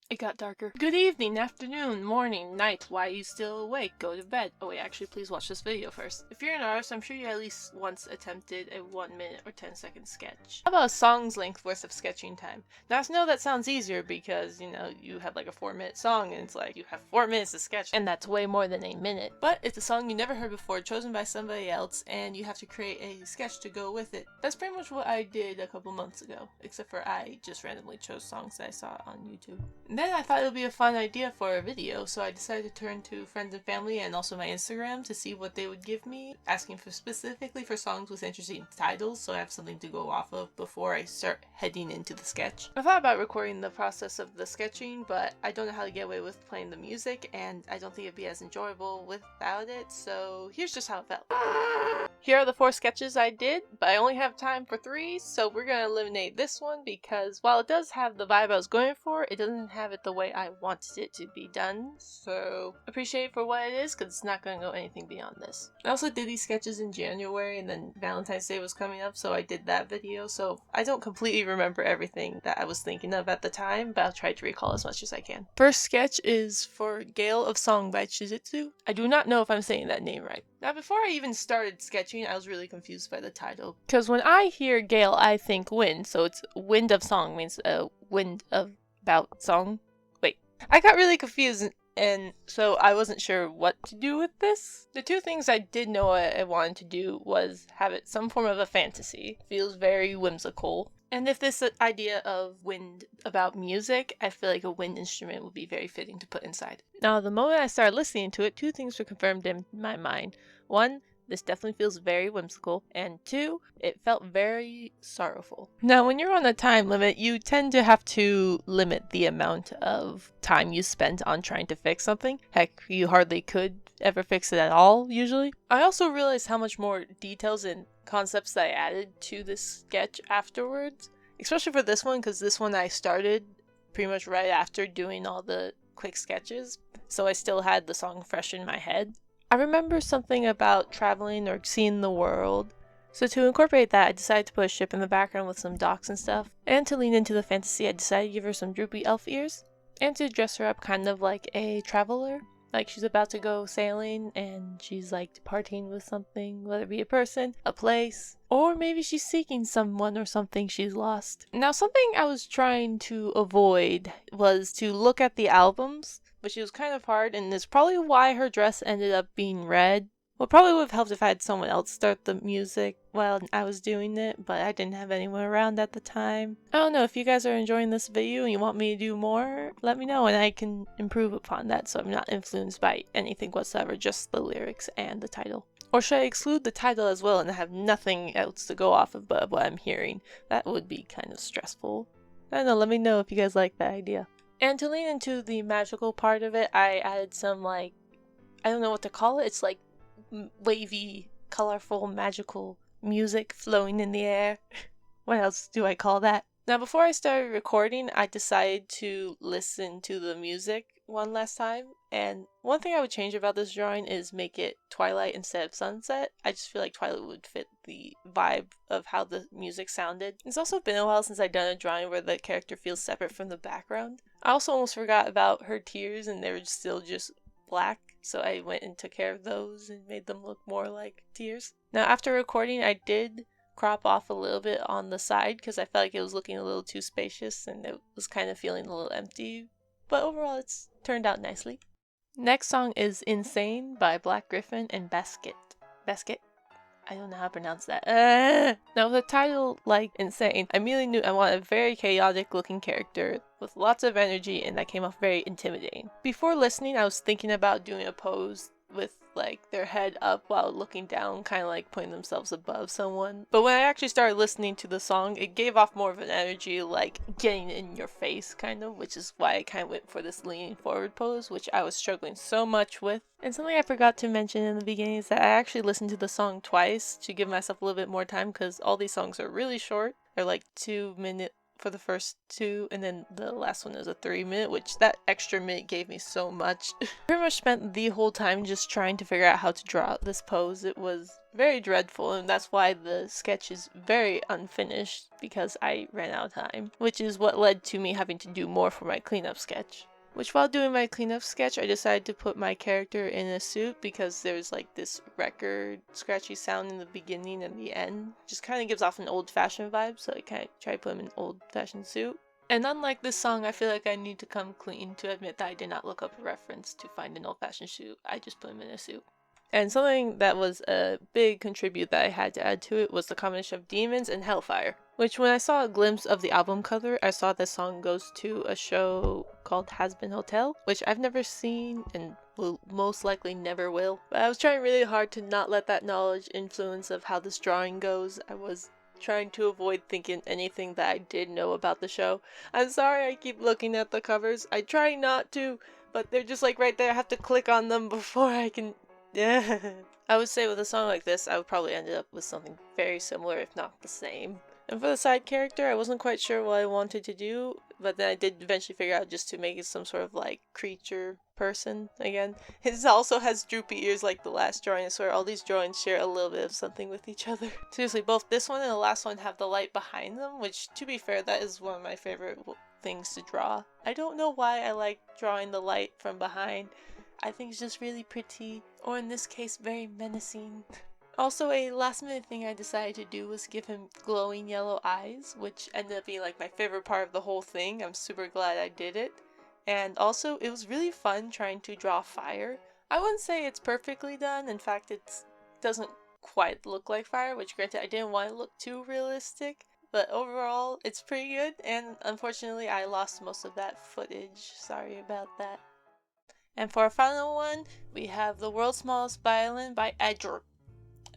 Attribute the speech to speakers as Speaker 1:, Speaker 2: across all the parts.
Speaker 1: It got darker. Good evening, afternoon, morning, night. Why are you still awake? Go to bed. Oh wait, actually, please watch this video first. If you're an artist, I'm sure you at least once attempted a 1 minute or 10-second sketch. How about a song's length worth of sketching time? Now I know that sounds easier because, you have like a 4-minute song and it's like you have 4 minutes to sketch and that's way more than a minute. But it's a song you never heard before, chosen by somebody else, and you have to create a sketch to go with it. That's pretty much what I did a couple months ago, except for I just randomly chose songs that I saw on YouTube. And then I thought it would be a fun idea for a video, so I decided to turn to friends and family and also my Instagram to see what they would give me, asking for specifically for songs with interesting titles so I have something to go off of before I start heading into the sketch. I thought about recording the process of the sketching, but I don't know how to get away with playing the music and I don't think it'd be as enjoyable without it, so here's just how it felt. Here are the 4 sketches I did, but I only have time for 3, so we're gonna eliminate this one because while it does have the vibe I was going for, it doesn't have it the way I wanted it to be done, so appreciate it for what it is because it's not gonna go anything beyond this. I also did these sketches in January and then Valentine's Day was coming up, so I did that video, so I don't completely remember everything that I was thinking of at the time, but I'll try to recall as much as I can. First sketch is for Gale of Song by Chizitsu. I do not know if I'm saying that name right. Now before I even started sketching, I was really confused by the title, because when I hear Gale I think wind, so it's Wind of Song means wind of about song. Wait, I got really confused and so I wasn't sure what to do with this. The 2 things I did know I wanted to do was have it some form of a fantasy. Feels very whimsical. And if this idea of wind about music, I feel like a wind instrument would be very fitting to put inside. Now, the moment I started listening to it, 2 things were confirmed in my mind. 1, this definitely feels very whimsical, and 2, it felt very sorrowful. Now, when you're on a time limit, you tend to have to limit the amount of time you spend on trying to fix something. Heck, you hardly could ever fix it at all, usually. I also realized how much more details and concepts that I added to this sketch afterwards, especially for this one, because this one I started pretty much right after doing all the quick sketches, so I still had the song fresh in my head. I remember something about traveling or seeing the world, so to incorporate that I decided to put a ship in the background with some docks and stuff, and to lean into the fantasy I decided to give her some droopy elf ears, and to dress her up kind of like a traveler. Like she's about to go sailing and she's like departing with something, whether it be a person, a place, or maybe she's seeking someone or something she's lost. Now something I was trying to avoid was to look at the albums, which was kind of hard, and is probably why her dress ended up being red. Well, probably would have helped if I had someone else start the music while I was doing it, but I didn't have anyone around at the time. I don't know, if you guys are enjoying this video and you want me to do more, let me know and I can improve upon that so I'm not influenced by anything whatsoever, just the lyrics and the title. Or should I exclude the title as well and have nothing else to go off of but what I'm hearing? That would be kind of stressful. I don't know, let me know if you guys like that idea. And to lean into the magical part of it, I added some I don't know what to call it, it's like wavy, colorful, magical music flowing in the air. What else do I call that? Now before I started recording, I decided to listen to the music one last time, and one thing I would change about this drawing is make it twilight instead of sunset. I just feel like twilight would fit the vibe of how the music sounded. It's also been a while since I've done a drawing where the character feels separate from the background. I also almost forgot about her tears and they were still just black, so I went and took care of those and made them look more like tears. Now after recording, I did crop off a little bit on the side because I felt like it was looking a little too spacious and it was kind of feeling a little empty, but overall it's turned out nicely. Next song is Insane by Black Griffin and Basket. I don't know how to pronounce that. Now with a title like Insane, I immediately knew I wanted a very chaotic looking character with lots of energy, and that came off very intimidating. Before listening, I was thinking about doing a pose with their head up while looking down, kind of like putting themselves above someone. But when I actually started listening to the song, it gave off more of an energy like getting in your face kind of, which is why I kind of went for this leaning forward pose, which I was struggling so much with. And something I forgot to mention in the beginning is that I actually listened to the song twice to give myself a little bit more time because all these songs are really short. They're like 2 minute for the first two, and then the last one is a 3-minute, which that extra minute gave me so much. Pretty much spent the whole time just trying to figure out how to draw this pose. It was very dreadful, and that's why the sketch is very unfinished, because I ran out of time, which is what led to me having to do more for my cleanup sketch. Which, while doing my cleanup sketch, I decided to put my character in a suit because there's like this record scratchy sound in the beginning and the end. Just kind of gives off an old-fashioned vibe, so I kind of try to put him in an old-fashioned suit. And unlike this song, I feel like I need to come clean to admit that I did not look up a reference to find an old-fashioned suit. I just put him in a suit. And something that was a big contribute that I had to add to it was the combination of demons and hellfire. Which, when I saw a glimpse of the album cover, I saw this song goes to a show called Has Been Hotel, which I've never seen and will most likely never will. But I was trying really hard to not let that knowledge influence of how this drawing goes. I was trying to avoid thinking anything that I did know about the show. I'm sorry I keep looking at the covers. I try not to, but they're just like right there. I have to click on them before I can... Yeah. I would say with a song like this, I would probably end up with something very similar, if not the same. And for the side character, I wasn't quite sure what I wanted to do, but then I did eventually figure out just to make it some sort of like creature person again. It also has droopy ears like the last drawing. I swear all these drawings share a little bit of something with each other. Seriously, both this one and the last one have the light behind them, which, to be fair, that is one of my favorite things to draw. I don't know why I like drawing the light from behind. I think it's just really pretty, or in this case, very menacing. Also, a last minute thing I decided to do was give him glowing yellow eyes, which ended up being like my favorite part of the whole thing. I'm super glad I did it. And also, it was really fun trying to draw fire. I wouldn't say it's perfectly done. In fact, it doesn't quite look like fire, which granted I didn't want to look too realistic. But overall, it's pretty good, and unfortunately I lost most of that footage. Sorry about that. And for our final one, we have The World's Smallest Violin by Ajr.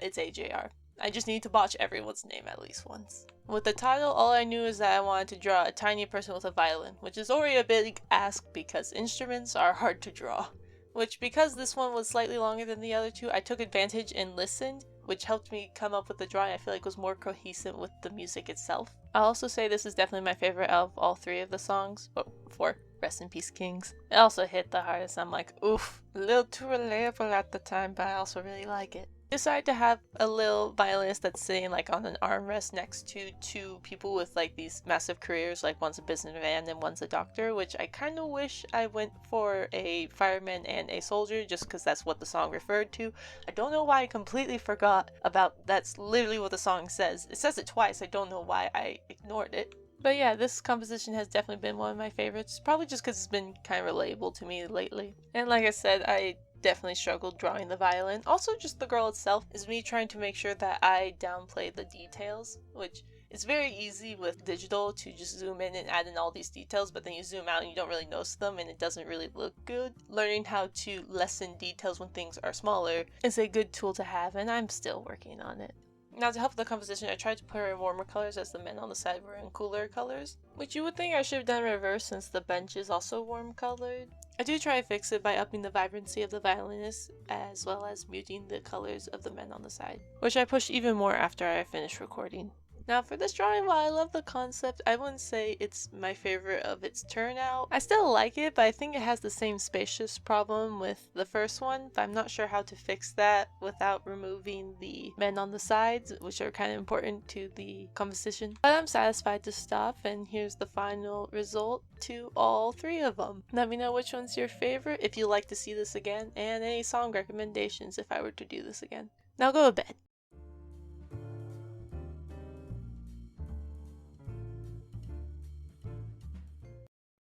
Speaker 1: It's AJR. I just need to botch everyone's name at least once. With the title, all I knew is that I wanted to draw a tiny person with a violin, which is already a big ask because instruments are hard to draw. Which, because this one was slightly longer than the other two, I took advantage and listened, which helped me come up with the drawing I feel like was more cohesive with the music itself. I'll also say this is definitely my favorite out of all 3 of the songs. Well, 4. Rest in peace, Kings. It also hit the hardest. I'm like, oof, a little too relatable at the time, but I also really like it. Decided to have a little violinist that's sitting like on an armrest next to 2 people with like these massive careers, like one's a businessman and one's a doctor, which I kind of wish I went for a fireman and a soldier just because that's what the song referred to. I don't know why I completely forgot about that's literally what the song says. It says it twice. I don't know why I ignored it. But yeah, this composition has definitely been one of my favorites, probably just because it's been kind of relatable to me lately. And like I said, I definitely struggled drawing the violin. Also, just the girl itself is me trying to make sure that I downplay the details, which is very easy with digital to just zoom in and add in all these details, but then you zoom out and you don't really notice them and it doesn't really look good. Learning how to lessen details when things are smaller is a good tool to have, and I'm still working on it. Now, to help with the composition, I tried to put her in warmer colors as the men on the side were in cooler colors, which you would think I should have done reverse since the bench is also warm colored. I do try to fix it by upping the vibrancy of the violinist as well as muting the colors of the men on the side, which I pushed even more after I finished recording. Now for this drawing, while I love the concept, I wouldn't say it's my favorite of its turnout. I still like it, but I think it has the same spacious problem with the first one, but I'm not sure how to fix that without removing the men on the sides, which are kind of important to the composition. But I'm satisfied to stop, and here's the final result to all 3 of them. Let me know which one's your favorite, if you'd like to see this again, and any song recommendations if I were to do this again. Now go to bed.